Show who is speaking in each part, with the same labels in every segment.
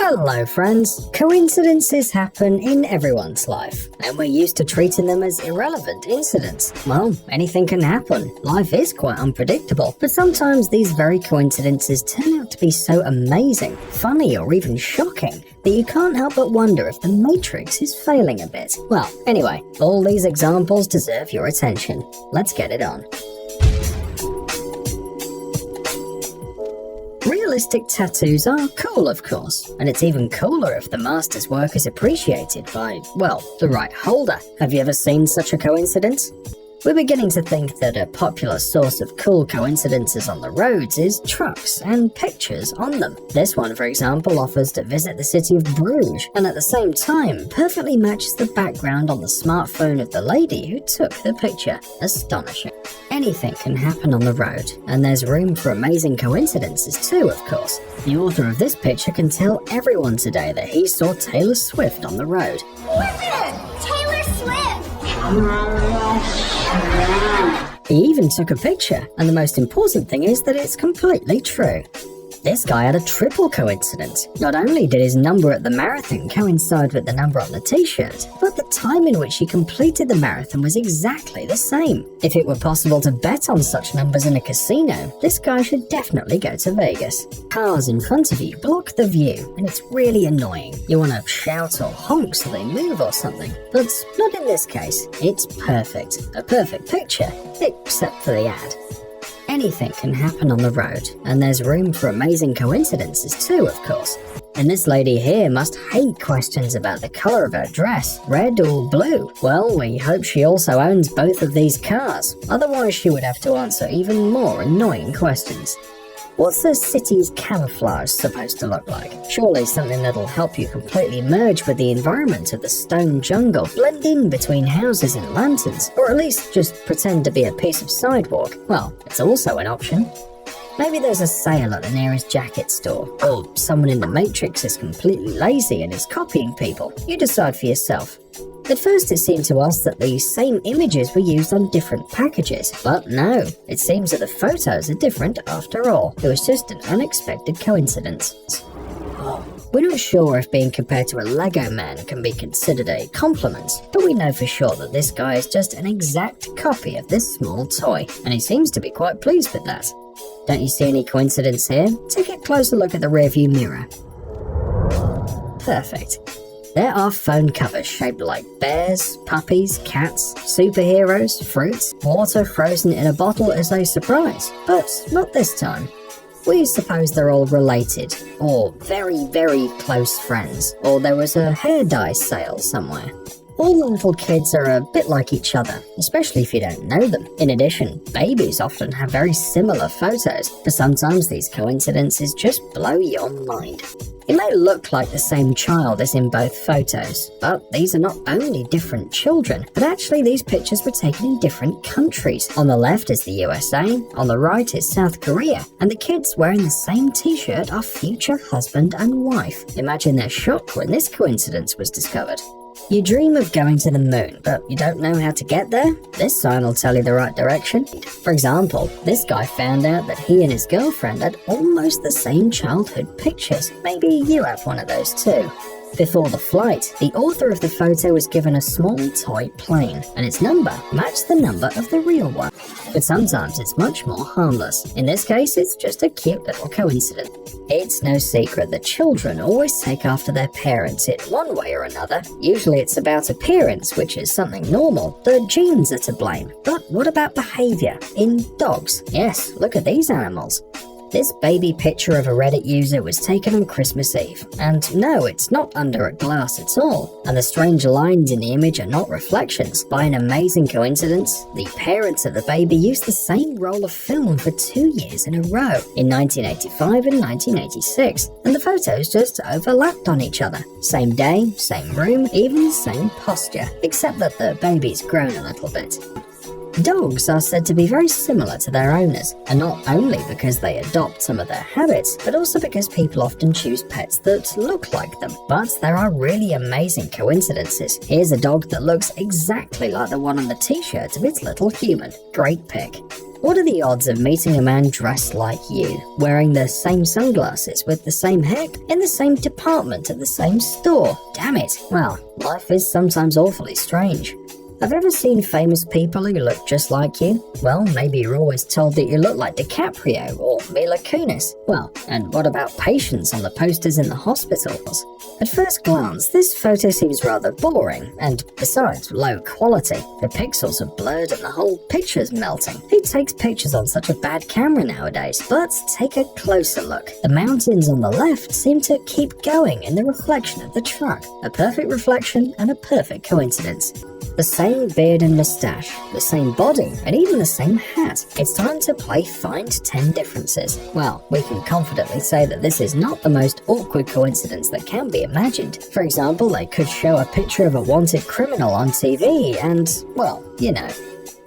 Speaker 1: Hello friends! Coincidences happen in everyone's life, and we're used to treating them as irrelevant incidents. Well, anything can happen. Life is quite unpredictable, but sometimes these very coincidences turn out to be so amazing, funny, or even shocking that you can't help but wonder if the Matrix is failing a bit. Well, anyway, all these examples deserve your attention. Let's get it on. Realistic tattoos are cool, of course, and it's even cooler if the master's work is appreciated by, well, the right holder. Have you ever seen such a coincidence? We're beginning to think that a popular source of cool coincidences on the roads is trucks and pictures on them. This one, for example, offers to visit the city of Bruges, and at the same time perfectly matches the background on the smartphone of the lady who took the picture. Astonishing. Anything can happen on the road, and there's room for amazing coincidences too, of course. The author of this picture can tell everyone today that he saw Taylor Swift on the road.
Speaker 2: Who is it? Taylor Swift!
Speaker 1: He even took a picture, and the most important thing is that it's completely true. This guy had a triple coincidence. Not only did his number at the marathon coincide with the number on the t-shirt, but the time in which he completed the marathon was exactly the same. If it were possible to bet on such numbers in a casino, this guy should definitely go to Vegas. Cars in front of you block the view, and it's really annoying. You want to shout or honk so they move or something, but not in this case. It's perfect. A perfect picture, except for the ad. Anything can happen on the road, and there's room for amazing coincidences too, of course. And this lady here must hate questions about the colour of her dress, red or blue. Well, we hope she also owns both of these cars, otherwise she would have to answer even more annoying questions. What's the city's camouflage supposed to look like? Surely something that'll help you completely merge with the environment of the stone jungle, blend in between houses and lanterns, or at least just pretend to be a piece of sidewalk. Well, it's also an option. Maybe there's a sale at the nearest jacket store, or someone in the Matrix is completely lazy and is copying people. You decide for yourself. At first it seemed to us that the same images were used on different packages, but no, it seems that the photos are different after all. It was just an unexpected coincidence. We're not sure if being compared to a Lego man can be considered a compliment, but we know for sure that this guy is just an exact copy of this small toy, and he seems to be quite pleased with that. Don't you see any coincidence here? Take a closer look at the rearview mirror. Perfect. There are phone covers shaped like bears, puppies, cats, superheroes, fruits, water frozen in a bottle as a surprise. But not this time. We suppose they're all related, or very, very close friends, or there was a hair dye sale somewhere. All the little kids are a bit like each other, especially if you don't know them. In addition, babies often have very similar photos, but sometimes these coincidences just blow your mind. It may look like the same child as in both photos, but these are not only different children, but actually these pictures were taken in different countries. On the left is the USA, on the right is South Korea, and the kids wearing the same t-shirt are future husband and wife. Imagine their shock when this coincidence was discovered. You dream of going to the moon, but you don't know how to get there? This sign will tell you the right direction. For example, this guy found out that he and his girlfriend had almost the same childhood pictures. Maybe you have one of those too. Before the flight, the author of the photo was given a small toy plane, and its number matched the number of the real one. But sometimes it's much more harmless. In this case, it's just a cute little coincidence. It's no secret that children always take after their parents in one way or another. Usually it's about appearance, which is something normal. The genes are to blame. But what about behavior? In dogs? Yes, look at these animals. This baby picture of a Reddit user was taken on Christmas Eve. And no, it's not under a glass at all. And the strange lines in the image are not reflections. By an amazing coincidence, the parents of the baby used the same roll of film for 2 years in a row, in 1985 and 1986. And the photos just overlapped on each other. Same day, same room, even same posture, except that the baby's grown a little bit. Dogs are said to be very similar to their owners, and not only because they adopt some of their habits, but also because people often choose pets that look like them. But there are really amazing coincidences. Here's a dog that looks exactly like the one on the t-shirt of its little human. Great pick. What are the odds of meeting a man dressed like you, wearing the same sunglasses, with the same hair, in the same department at the same store? Damn it. Well, life is sometimes awfully strange. Have you ever seen famous people who look just like you? Well, maybe you're always told that you look like DiCaprio or Mila Kunis. Well, and what about patients on the posters in the hospitals? At first glance, this photo seems rather boring, and besides, low quality. The pixels are blurred and the whole picture's melting. Who takes pictures on such a bad camera nowadays? But take a closer look. The mountains on the left seem to keep going in the reflection of the truck. A perfect reflection and a perfect coincidence. The same beard and moustache, the same body, and even the same hat. It's time to play Find 10 Differences. Well, we can confidently say that this is not the most awkward coincidence that can be imagined. For example, they could show a picture of a wanted criminal on TV and, well, you know.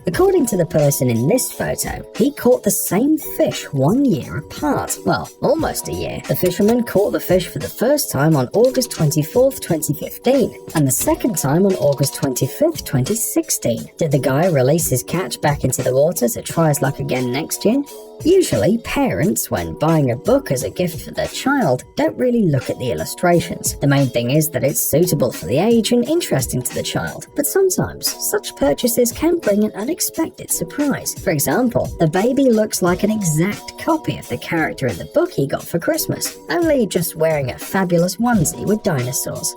Speaker 1: According to the person in this photo, he caught the same fish 1 year apart. Well, almost a year. The fisherman caught the fish for the first time on August 24th, 2015, and the second time on August 25th, 2016. Did the guy release his catch back into the water to try his luck again next year? Usually, parents, when buying a book as a gift for their child, don't really look at the illustrations. The main thing is that it's suitable for the age and interesting to the child. But sometimes, such purchases can bring an unexpected surprise. For example, the baby looks like an exact copy of the character in the book he got for Christmas, only just wearing a fabulous onesie with dinosaurs.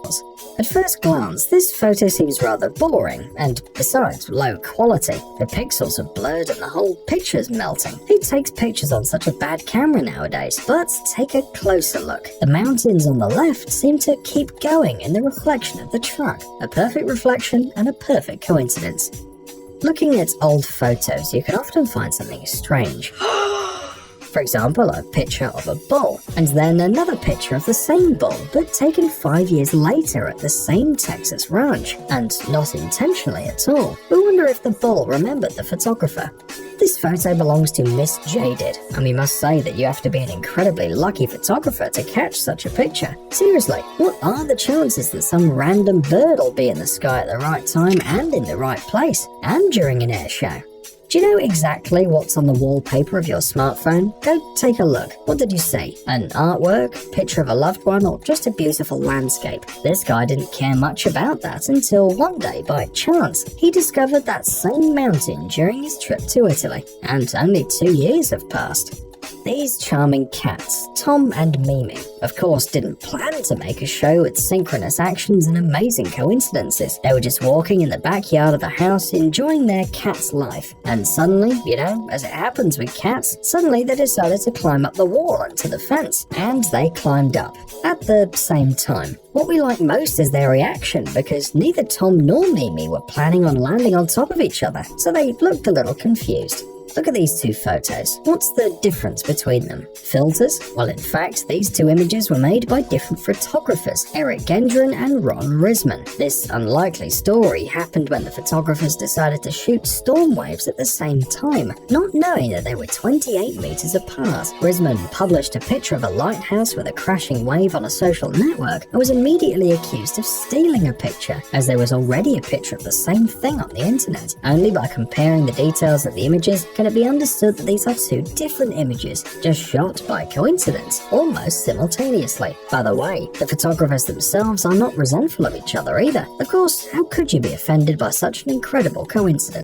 Speaker 1: At first glance, this photo seems rather boring, and besides, low quality. The pixels are blurred and the whole picture's melting. Who takes pictures on such a bad camera nowadays? But take a closer look. The mountains on the left seem to keep going in the reflection of the truck. A perfect reflection and a perfect coincidence. Looking at old photos, you can often find something strange. For example, a picture of a bull, and then another picture of the same bull, but taken 5 years later at the same Texas ranch, and not intentionally at all. We wonder if the bull remembered the photographer. This photo belongs to Miss Jaded, and we must say that you have to be an incredibly lucky photographer to catch such a picture. Seriously, what are the chances that some random bird will be in the sky at the right time and in the right place, and during an air show? Do you know exactly what's on the wallpaper of your smartphone? Go take a look. What did you see? An artwork, picture of a loved one, or just a beautiful landscape? This guy didn't care much about that until one day, by chance, he discovered that same mountain during his trip to Italy. And only 2 years have passed. These charming cats, Tom and Mimi, of course didn't plan to make a show with synchronous actions and amazing coincidences. They were just walking in the backyard of the house enjoying their cat's life. And suddenly, you know, as it happens with cats, suddenly they decided to climb up the wall and to the fence. And they climbed up at the same time. What we like most is their reaction, because neither Tom nor Mimi were planning on landing on top of each other, so they looked a little confused. Look at these two photos. What's the difference between them? Filters? Well, in fact, these two images were made by different photographers, Eric Gendron and Ron Risman. This unlikely story happened when the photographers decided to shoot storm waves at the same time, not knowing that they were 28 meters apart. Risman published a picture of a lighthouse with a crashing wave on a social network and was immediately accused of stealing a picture, as there was already a picture of the same thing on the internet. Only by comparing the details of the images can it be understood that these are two different images, just shot by coincidence, almost simultaneously. By the way, the photographers themselves are not resentful of each other either. Of course, how could you be offended by such an incredible coincidence?